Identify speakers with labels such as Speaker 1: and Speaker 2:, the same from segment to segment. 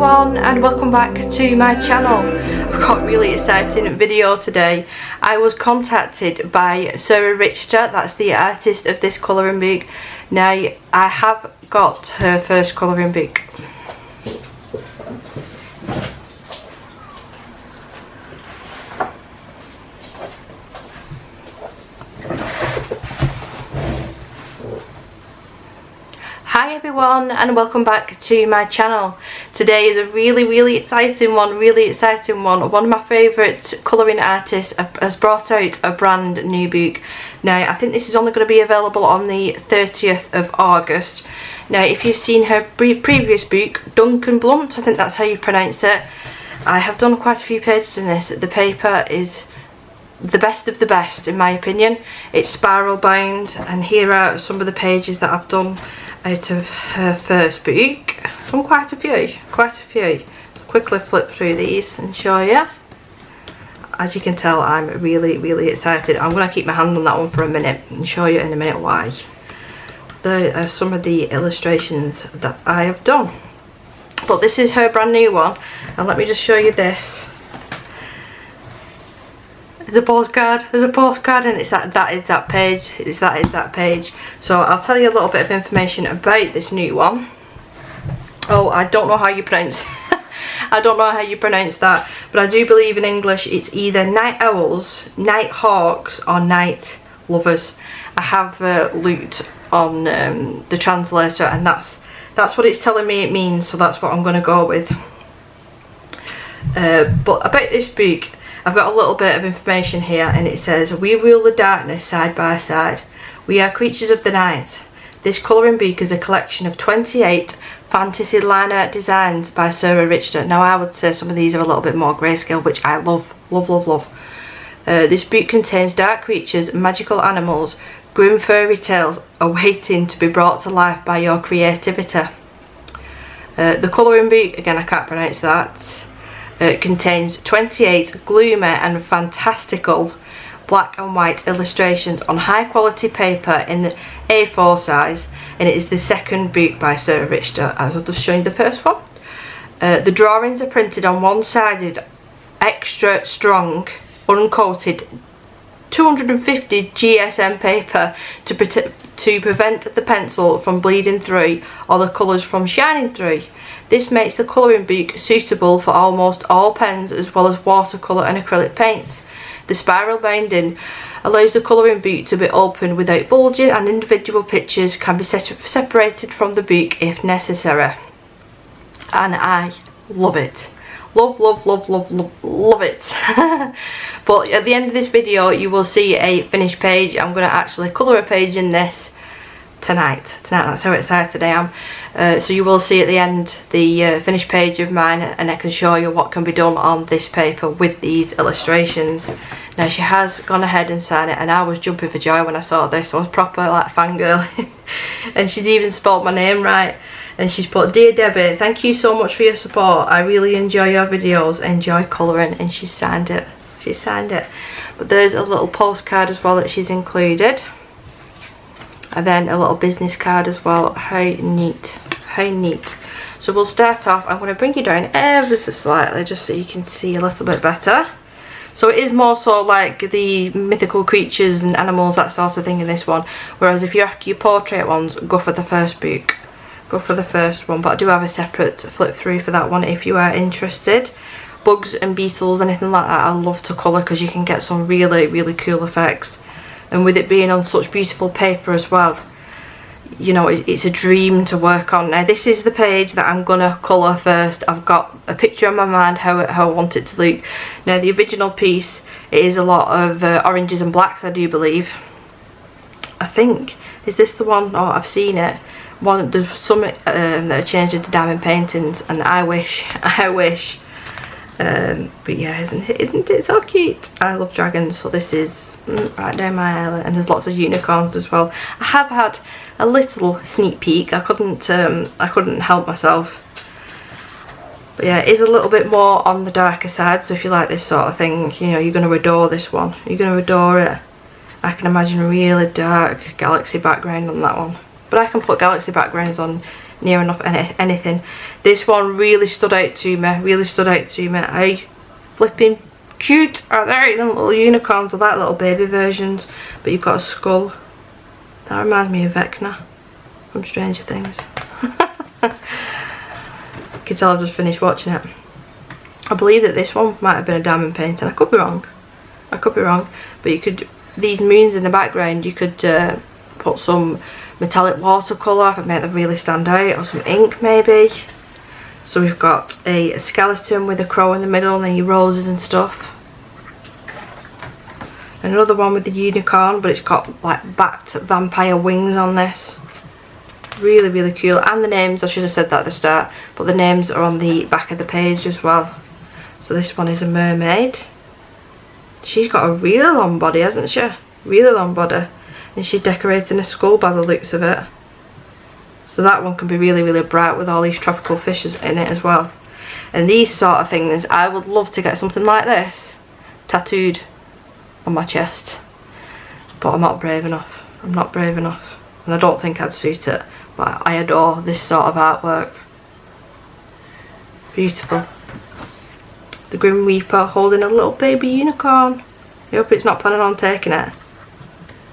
Speaker 1: everyone and welcome back to my channel. I've got a really exciting video today. I was contacted by Sarah Richter, that's the artist of this colouring book. Now I have got her first colouring book. Hi everyone and welcome back to my channel. Today is a really exciting one, One of my favourite colouring artists has brought out a brand new book. Now I think this is only going to be available on the 30th of August. Now if you've seen her previous book, Duncan Blunt, I think that's how you pronounce it, I have done quite a few pages in this. The paper is the best of the best in my opinion. It's spiral bound and here are some of the pages that I've done out of her first book. Done quite a few. Quickly flip through these and show you. As you can tell, I'm really excited. I'm going to keep my hand on that one for a minute and show you in a minute why. There are some of the illustrations that I have done, but this is her brand new one, and let me just show you this. There's a postcard and it's that exact page. So I'll tell you a little bit of information about this new one. Oh, I don't know how you pronounce I don't know how you pronounce that, but I do believe in English it's either night owls, night hawks or night lovers. I have looked on the translator and that's what it's telling me it means, so that's what I'm going to go with. But about this book, I've got a little bit of information here, and it says, we rule the darkness side by side. We are creatures of the night. This colouring book is a collection of 28 fantasy line art designs by Sarah Richter. Now I would say some of these are a little bit more grayscale, which I love. This book contains dark creatures, magical animals, grim fairy tales awaiting to be brought to life by your creativity. The colouring book, again I can't pronounce that. It contains 28 gloomy and fantastical black and white illustrations on high quality paper in the A4 size, and it is the second book by Sarah Richter, as I've just shown you the first one. The drawings are printed on one-sided, extra strong, uncoated 250 GSM paper to prevent the pencil from bleeding through or the colours from shining through. This makes the colouring book suitable for almost all pens as well as watercolour and acrylic paints. The spiral binding allows the colouring book to be opened without bulging, and individual pictures can be separated from the book if necessary. And I love it. Love it. But at the end of this video you will see a finished page. I'm going to actually colour a page in this tonight, that's how excited I am. So you will see at the end the finished page of mine, and I can show you what can be done on this paper with these illustrations. Now she has gone ahead and signed it, and I was jumping for joy when I saw this. I was proper like fangirl. And she's even spelled my name right, and she's put, "Dear Debbie, thank you so much for your support. I really enjoy your videos, enjoy colouring," and she signed it. But there's a little postcard as well that she's included, and then a little business card as well. How neat. So we'll start off. I'm going to bring you down ever so slightly just so you can see a little bit better. So it is more so like the mythical creatures and animals, that sort of thing in this one, whereas if you're after your portrait ones, go for the first book, go for the first one. But I do have a separate flip through for that one if you are interested. Bugs and beetles, anything like that, I love to colour because you can get some really cool effects. And with it being on such beautiful paper as well, you know, it's a dream to work on. Now this is the page that I'm gonna colour first. I've got a picture in my mind how I want it to look. Now the original piece, it is a lot of oranges and blacks, I do believe. I think, is this the one? Oh, I've seen it. There's some that are changed into diamond paintings, and I wish. But yeah, isn't it so cute? I love dragons, so this is right down my alley, and there's lots of unicorns as well. I have had a little sneak peek. I couldn't help myself. But yeah, it is a little bit more on the darker side, so if you like this sort of thing, you know, you're going to adore this one. You're going to adore it. I can imagine a really dark galaxy background on that one. But I can put galaxy backgrounds on near enough anything. This one really stood out to me, I flipping cute, aren't they? Them little unicorns are like little baby versions, but you've got a skull. That reminds me of Vecna from Stranger Things. You can tell I've just finished watching it. I believe that this one might have been a diamond painting. I could be wrong, but you could, these moons in the background, you could put some metallic watercolour and make them really stand out, or some ink maybe. So we've got a skeleton with a crow in the middle and then your roses and stuff. Another one with the unicorn, but it's got like bat vampire wings on this. Really, really cool. And the names, I should have said that at the start, but the names are on the back of the page as well. So this one is a mermaid. She's got a really long body, hasn't she? Really long body. And she's decorating a skull by the looks of it. So that one can be really, really bright with all these tropical fishes in it as well. And these sort of things, I would love to get something like this tattooed on my chest. But I'm not brave enough. I'm not brave enough. And I don't think I'd suit it. But I adore this sort of artwork. Beautiful. The Grim Reaper holding a little baby unicorn. I hope it's not planning on taking it.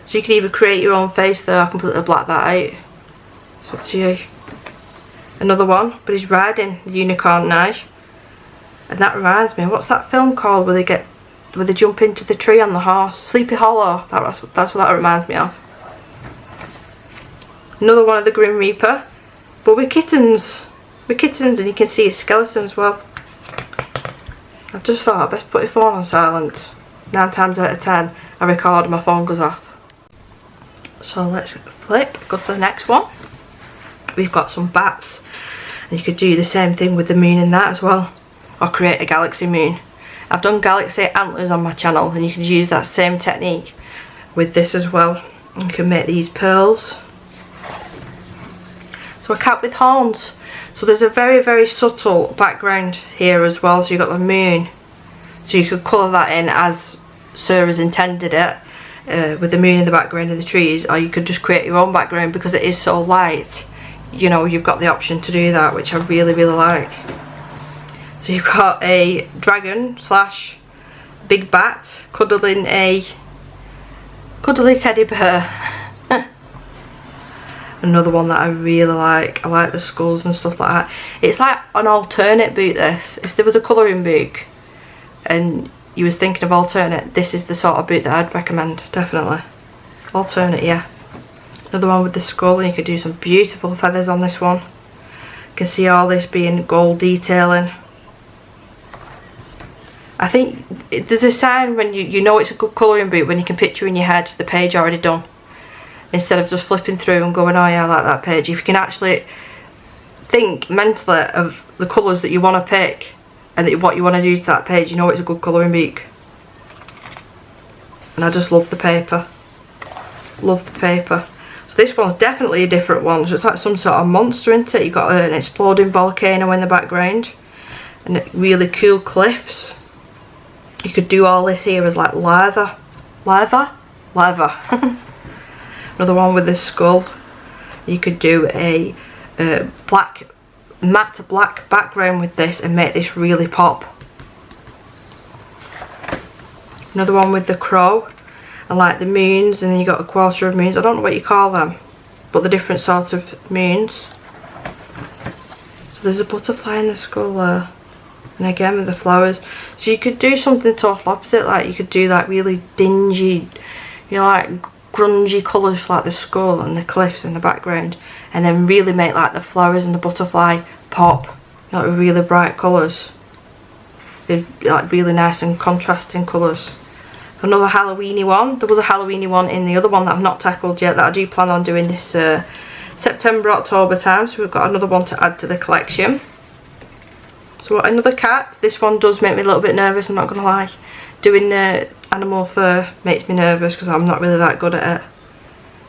Speaker 1: So you can either create your own face there or completely black that out. It's up to you. Another one, but he's riding the unicorn now. And that reminds me, what's that film called where they jump into the tree on the horse? Sleepy Hollow. That's what that reminds me of. Another one of the Grim Reaper, but with kittens. With kittens, and you can see a skeleton as well. I've just thought I'd best put your phone on silent. 9 times out of 10, I record and my phone goes off. So let's flip, go to the next one. We've got some bats, and you could do the same thing with the moon in that as well, or create a galaxy moon. I've done galaxy antlers on my channel, and you can use that same technique with this as well. You can make these pearls. So a cat with horns. So there's a very, very subtle background here as well. So you've got the moon, so you could colour that in as Sarah's intended it, with the moon in the background and the trees, or you could just create your own background because it is so light. You know, you've got the option to do that, which I really, really like. So you've got a dragon slash big bat cuddling a cuddly teddy bear. Another one that I really like. I like the skulls and stuff like that. It's like an alternate book, this. If there was a colouring book and you was thinking of alternate, this is the sort of book that I'd recommend, definitely. Alternate, yeah. Another one with the skull, and you could do some beautiful feathers on this one. You can see all this being gold detailing. I think there's a sign when you know it's a good colouring book when you can picture in your head the page already done. Instead of just flipping through and going, oh yeah, I like that page. If you can actually think mentally of the colours that you want to pick and what you want to do to that page, you know it's a good colouring book. And I just love the paper. Love the paper. So this one's definitely a different one. So it's like some sort of monster, isn't it? You've got an exploding volcano in the background and really cool cliffs. You could do all this here as like lava. Lava? Lava. Another one with the skull. You could do a matte black background with this and make this really pop. Another one with the crow. I like the moons, and then you got a quarter of moons. I don't know what you call them, but the different sorts of moons. So there's a butterfly in the skull there, and again with the flowers. So you could do something total opposite, like you could do like really dingy, you know, like grungy colours like the skull and the cliffs in the background, and then really make like the flowers and the butterfly pop, you know, with really bright colours. They're like really nice and contrasting colours. Another Halloweeny one. There was a Halloweeny one in the other one that I've not tackled yet that I do plan on doing this September, October time, so we've got another one to add to the collection. So another cat. This one does make me a little bit nervous, I'm not going to lie. Doing animal fur makes me nervous because I'm not really that good at it.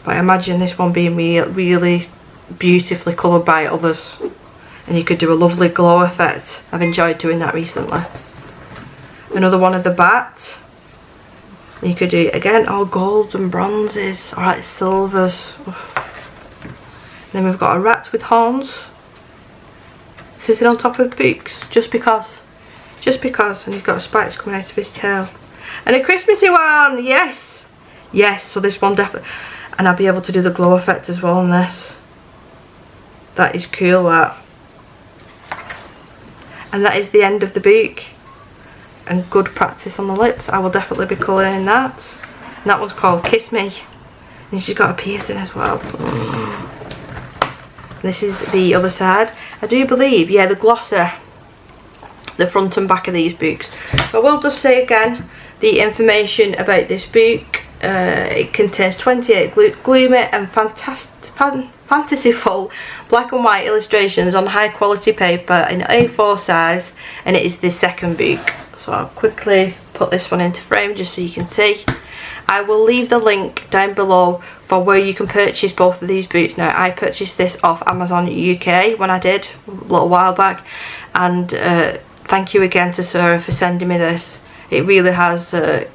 Speaker 1: But I imagine this one being really beautifully coloured by others, and you could do a lovely glow effect. I've enjoyed doing that recently. Another one of the bat. You could do again all golds and bronzes, or like silvers. Oof. then we've got a rat with horns sitting on top of books, just because, and he's got spikes coming out of his tail. And a Christmassy one, yes, so this one definitely, and I'll be able to do the glow effect as well on this. That is cool, that. And that is the end of the book, and good practice on the lips. I will definitely be colouring that. And that one's called Kiss Me, and she's got a piercing as well. This is the other side. I do believe, yeah, the glosser, the front and back of these books. I will just say again the information about this book. It contains 28 gloomy and fanciful black and white illustrations on high quality paper in A4 size, and it is the second book. So I'll quickly put this one into frame just so you can see. I will leave the link down below for where you can purchase both of these books. Now, I purchased this off Amazon UK when I did a little while back, and thank you again to Sarah for sending me this. It really has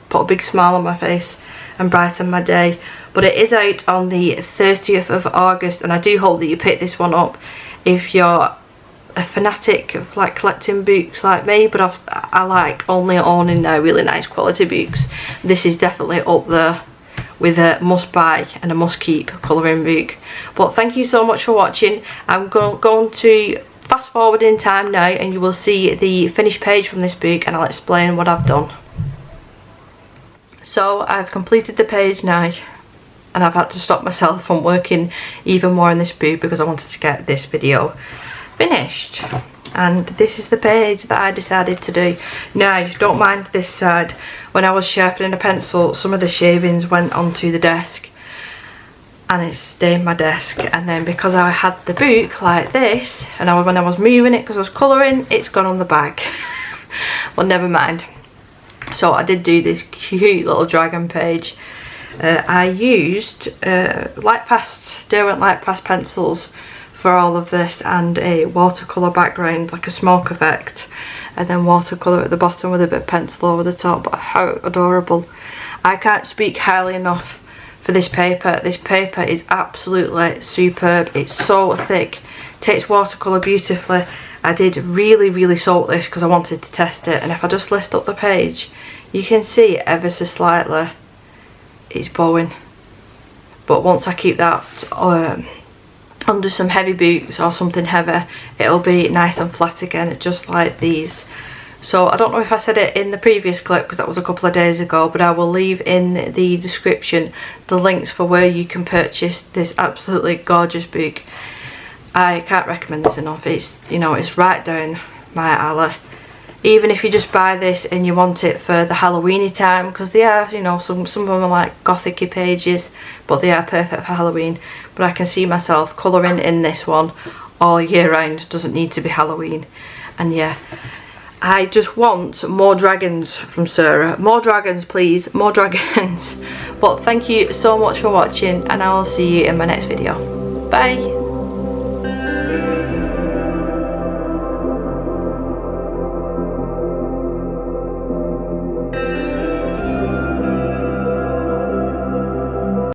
Speaker 1: put a big smile on my face and brightened my day. But it is out on the 30th of August, and I do hope that you pick this one up if you're a fanatic of like collecting books like me. But I like only owning now really nice quality books. This is definitely up there with a must buy and a must keep colouring book. But thank you so much for watching. I'm going to fast forward in time now, and you will see the finished page from this book, and I'll explain what I've done. So I've completed the page now, and I've had to stop myself from working even more on this book because I wanted to get this video finished. And this is the page that I decided to do. Now, don't mind this side. When I was sharpening a pencil, some of the shavings went onto the desk and it stained my desk. And then because I had the book like this, and when I was moving it because I was colouring, it's gone on the bag. Well, never mind. So I did do this cute little dragon page. I used Derwent Light Fast pencils for all of this, and a watercolour background, like a smoke effect, and then watercolour at the bottom with a bit of pencil over the top. But how adorable. I can't speak highly enough for this paper. This paper is absolutely superb. It's so thick, takes watercolour beautifully. I did really soak this because I wanted to test it, and if I just lift up the page, you can see ever so slightly it's bowing. But once I keep that under some heavy boots or something heavy, it'll be nice and flat again, just like these. So I don't know if I said it in the previous clip because that was a couple of days ago, but I will leave in the description the links for where you can purchase this absolutely gorgeous book. I can't recommend this enough. It's, you know, it's right down my alley. Even if you just buy this and you want it for the Halloweeny time, because they are, you know, some of them are like gothic-y pages, but they are perfect for Halloween. But I can see myself colouring in this one all year round. Doesn't need to be Halloween. And yeah, I just want more dragons from Sarah. More dragons, please. More dragons. But thank you so much for watching, and I will see you in my next video. Bye.